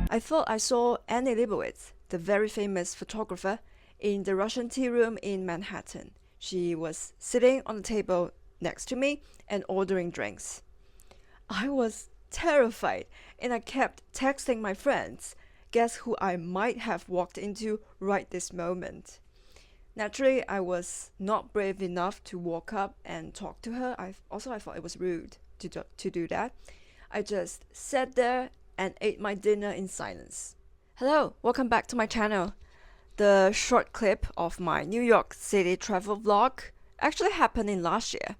I thought I saw Fran Lebowitz, the very famous photographer, in the Russian tea room in Manhattan. She was sitting on the table next to me and ordering drinks. I was terrified and I kept texting my friends. Guess who I might have walked into right this moment? Naturally, I was not brave enough to walk up and talk to her. I thought it was rude to do that. I just sat there and ate my dinner in silence. Hello, welcome back to my channel. The short clip of my New York City travel vlog actually happened in last year.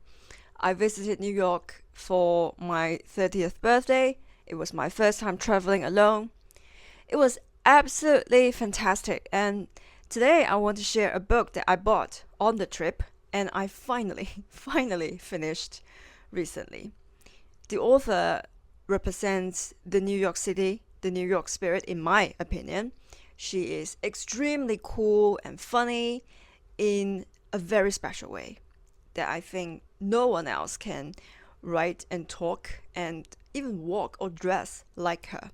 I visited New York for my 30th birthday. It was my first time traveling alone. It was absolutely fantastic, and today I want to share a book that I bought on the trip and I finally finished recently. The author represents the New York City, the New York spirit, in my opinion. She is extremely cool and funny in a very special way that I think no one else can write and talk and even walk or dress like her.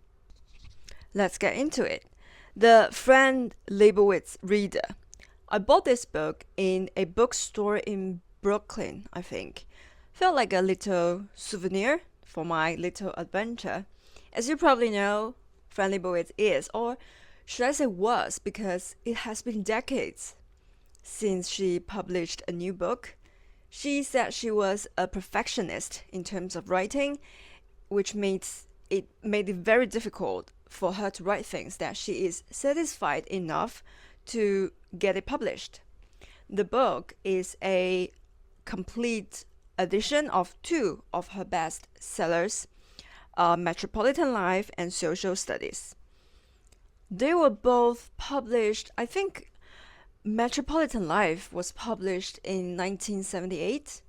Let's get into it. The Fran Lebowitz Reader. I bought this book in a bookstore in Brooklyn, I think. Felt like a little souvenir for my little adventure. As you probably know, Fran Lebowitz is, or should I say was, because it has been decades since she published a new book. She said she was a perfectionist in terms of writing, which made it very difficult for her to write things that she is satisfied enough to get it published. The book is a complete edition of two of her best sellers, Metropolitan Life and Social Studies. They were both published, I think Metropolitan Life was published in 1978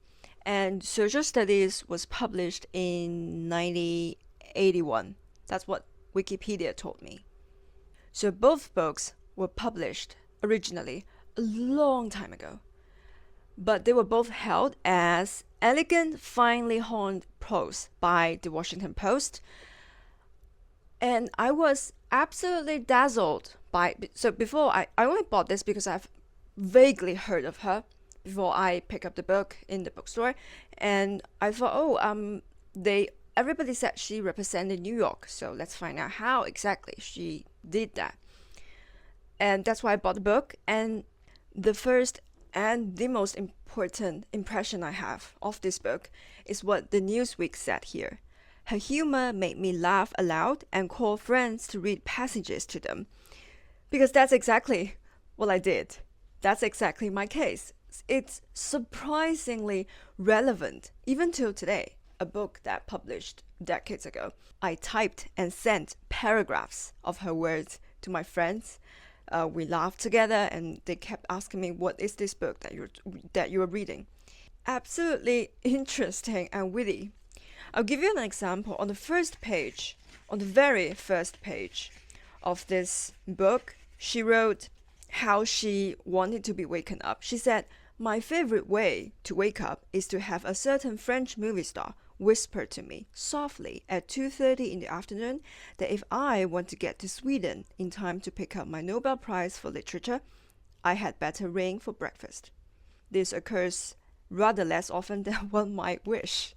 and Social Studies was published in 1981. That's what Wikipedia told me. So both books were published originally a long time ago, but they were both held as elegant, finely honed prose by the Washington Post. And I was absolutely dazzled by it. So before, I only bought this because I've vaguely heard of her before I pick up the book in the bookstore. And I thought, everybody said she represented New York. So let's find out how exactly she did that. And that's why I bought the book. And the first and the most important impression I have of this book is what the Newsweek said here. Her humor made me laugh aloud and call friends to read passages to them. Because that's exactly what I did. That's exactly my case. It's surprisingly relevant, even till today, a book that published decades ago. I typed and sent paragraphs of her words to my friends. We laughed together and they kept asking me, what is this book that you are reading? Absolutely interesting and witty. I'll give you an example. On the very first page of this book, she wrote how she wanted to be waken up. She said, "My favorite way to wake up is to have a certain French movie star whispered to me softly at 2:30 in the afternoon that if I want to get to Sweden in time to pick up my Nobel Prize for Literature, I had better ring for breakfast. This occurs rather less often than one might wish.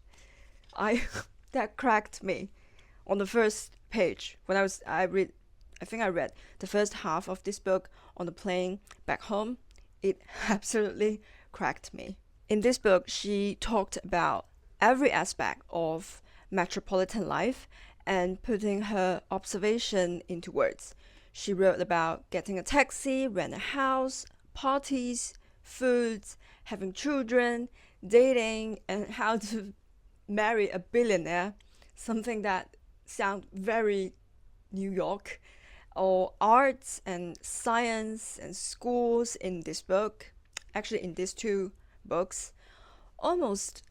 That cracked me on the first page when I think I read the first half of this book on the plane back home. It absolutely cracked me. In this book, she talked about every aspect of metropolitan life and putting her observation into words. She wrote about getting a taxi, rent a house, parties, foods, having children, dating, and how to marry a billionaire, something that sounds very New York, or arts and science and schools in this book, actually in these two books. Almost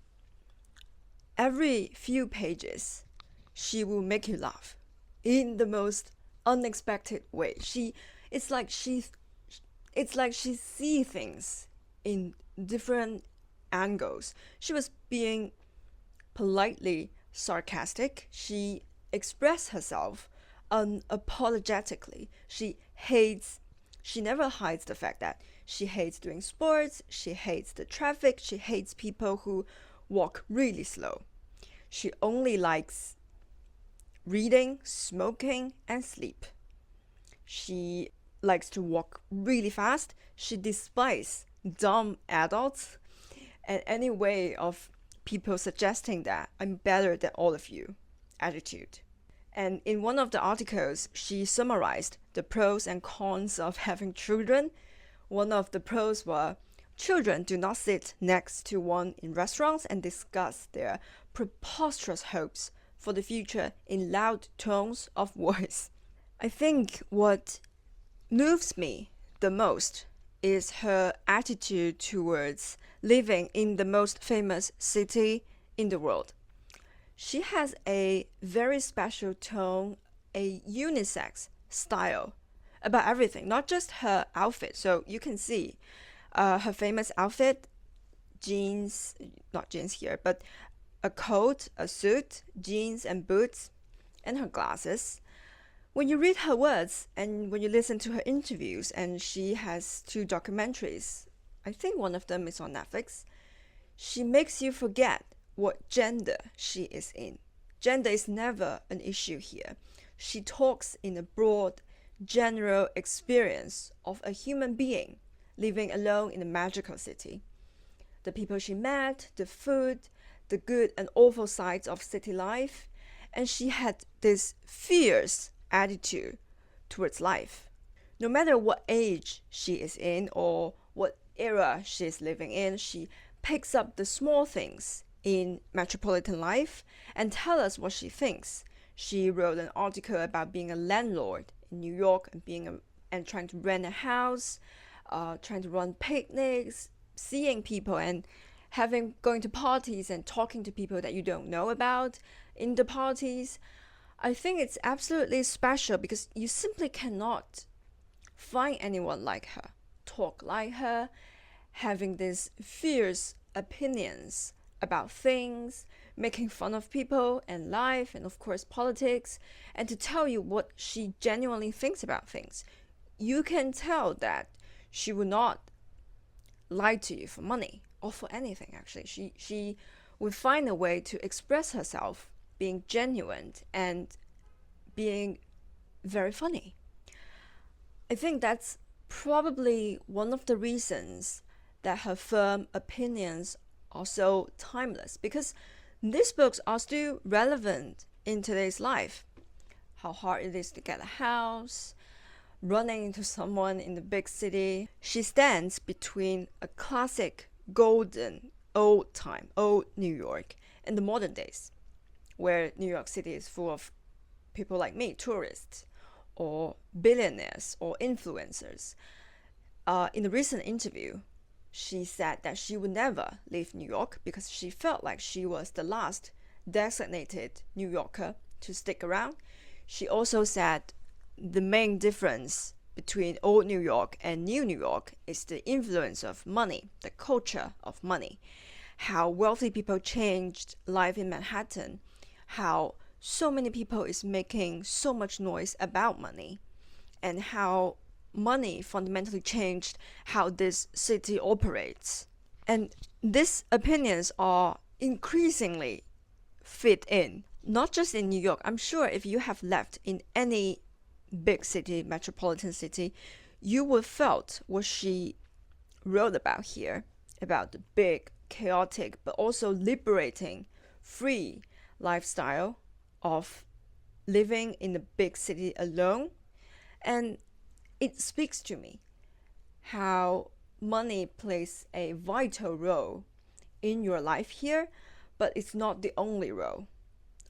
every few pages, she will make you laugh in the most unexpected way. It's like she sees things in different angles. She was being politely sarcastic. She expressed herself unapologetically. She never hides the fact that she hates doing sports, she hates the traffic, she hates people who walk really slow. She only likes reading, smoking, and sleep. She likes to walk really fast. She despises dumb adults and any way of people suggesting that I'm better than all of you attitude. And in one of the articles, she summarized the pros and cons of having children. One of the pros were children do not sit next to one in restaurants and discuss their preposterous hopes for the future in loud tones of voice. I think what moves me the most is her attitude towards living in the most famous city in the world. She has a very special tone, a unisex style about everything, not just her outfit. So you can see her famous outfit, jeans, not jeans here, but a coat, a suit, jeans and boots, and her glasses. When you read her words and when you listen to her interviews, and she has two documentaries, I think one of them is on Netflix, she makes you forget what gender she is in. Gender is never an issue here. She talks in a broad, general experience of a human being living alone in a magical city. The people she met, the food, the good and awful sides of city life, and she had this fierce attitude towards life. No matter what age she is in or what era she is living in, she picks up the small things in metropolitan life and tell us what she thinks. She wrote an article about being a landlord in New York and trying to rent a house, trying to run picnics, seeing people and going to parties and talking to people that you don't know about in the parties. I think it's absolutely special because you simply cannot find anyone like her, talk like her, having these fierce opinions about things, making fun of people and life and of course politics, and to tell you what she genuinely thinks about things. You can tell that she would not lie to you for money or for anything actually. She would find a way to express herself being genuine and being very funny. I think that's probably one of the reasons that her firm opinions are so timeless, because these books are still relevant in today's life. How hard it is to get a house, running into someone in the big city. She stands between a classic golden old New York and the modern days, where New York City is full of people like me, tourists or billionaires or influencers. In a recent interview, she said that she would never leave New York because she felt like she was the last designated New Yorker to stick around. She also said the main difference between old New York and new New York is the influence of money, the culture of money. how wealthy people changed life in Manhattan, how so many people is making so much noise about money, and how money fundamentally changed how this city operates. And these opinions are increasingly fit in, not just in New York. I'm sure if you have left in any big city, metropolitan city, you would felt what she wrote about here, about the big, chaotic, but also liberating, free lifestyle of living in a big city alone. And it speaks to me how money plays a vital role in your life here, but it's not the only role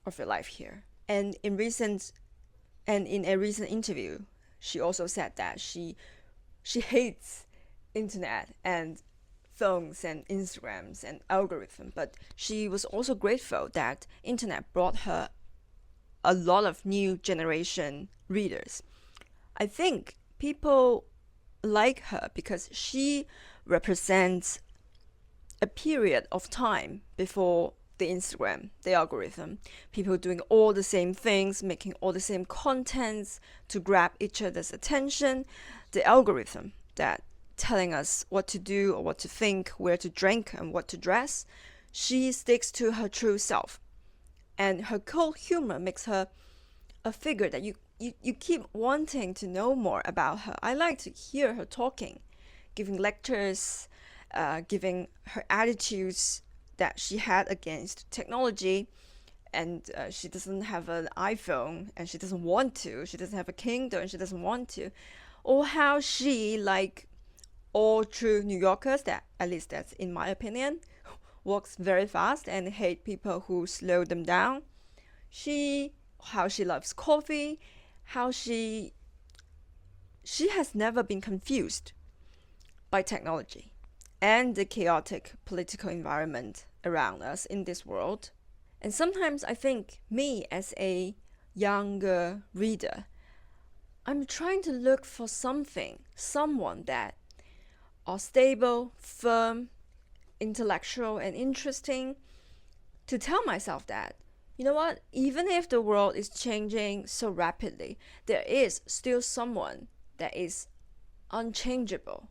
of your life here. And in a recent interview, she also said that she hates internet and phones and Instagrams and algorithm, but she was also grateful that internet brought her a lot of new generation readers. I think people like her because she represents a period of time before the Instagram, the algorithm, people doing all the same things, making all the same contents to grab each other's attention, the algorithm that telling us what to do or what to think, where to drink and what to dress. She sticks to her true self, and her cold humor makes her a figure that you keep wanting to know more about her. I like to hear her talking, giving lectures, giving her attitudes that she had against technology, and she doesn't have an iPhone and she doesn't want to. She doesn't have a Kindle and she doesn't want to. Or how she, like all true New Yorkers, that at least that's in my opinion, walks very fast and hate people who slow them down. How she loves coffee, how she has never been confused by technology and the chaotic political environment around us in this world. And sometimes I think me as a younger reader, I'm trying to look for someone that are stable, firm, intellectual, and interesting, to tell myself that, you know what, even if the world is changing so rapidly, there is still someone that is unchangeable.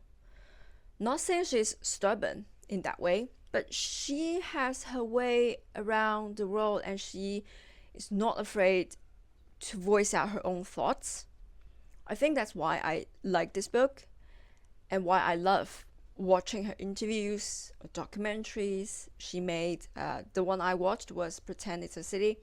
Not saying she's stubborn in that way, but she has her way around the world and she is not afraid to voice out her own thoughts. I think that's why I like this book and why I love watching her interviews or documentaries she made. The one I watched was Pretend It's a City.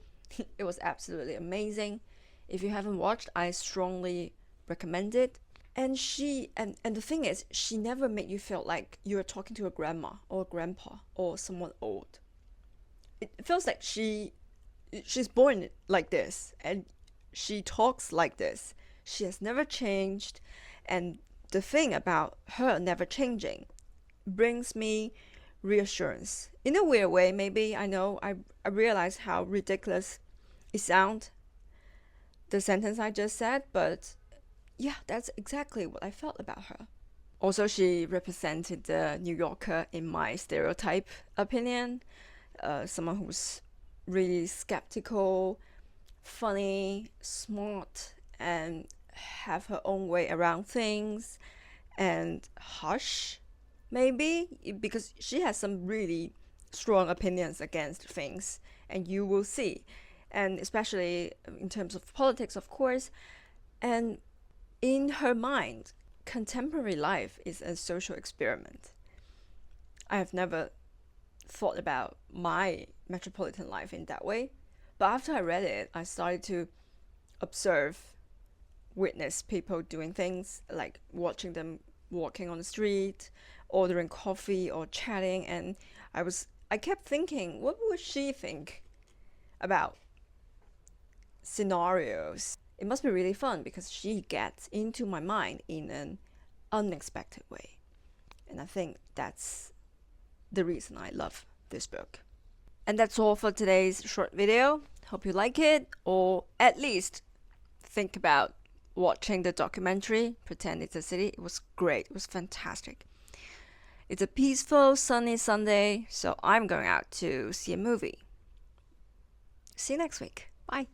It was absolutely amazing. If you haven't watched, I strongly recommend it. And the thing is, she never made you feel like you're talking to a grandma or a grandpa or someone old. It feels like she's born like this and she talks like this. She has never changed, and the thing about her never changing brings me reassurance. In a weird way, maybe. I know I realize how ridiculous it sounds, the sentence I just said, but yeah, that's exactly what I felt about her. Also, she represented the New Yorker in my stereotype opinion. Someone who's really skeptical, funny, smart, and have her own way around things, and harsh, maybe, because she has some really strong opinions against things, and you will see, and especially in terms of politics, of course. And in her mind, contemporary life is a social experiment. I have never thought about my metropolitan life in that way, but after I read it, I started to observe, witness people doing things, like watching them walking on the street, ordering coffee or chatting, and I kept thinking, what would she think about scenarios? It must be really fun because she gets into my mind in an unexpected way. And I think that's the reason I love this book. And that's all for today's short video. Hope you like it, or at least think about watching the documentary Pretend It's a City. It was great. It was fantastic. It's a peaceful, sunny Sunday, so I'm going out to see a movie. See you next week. Bye.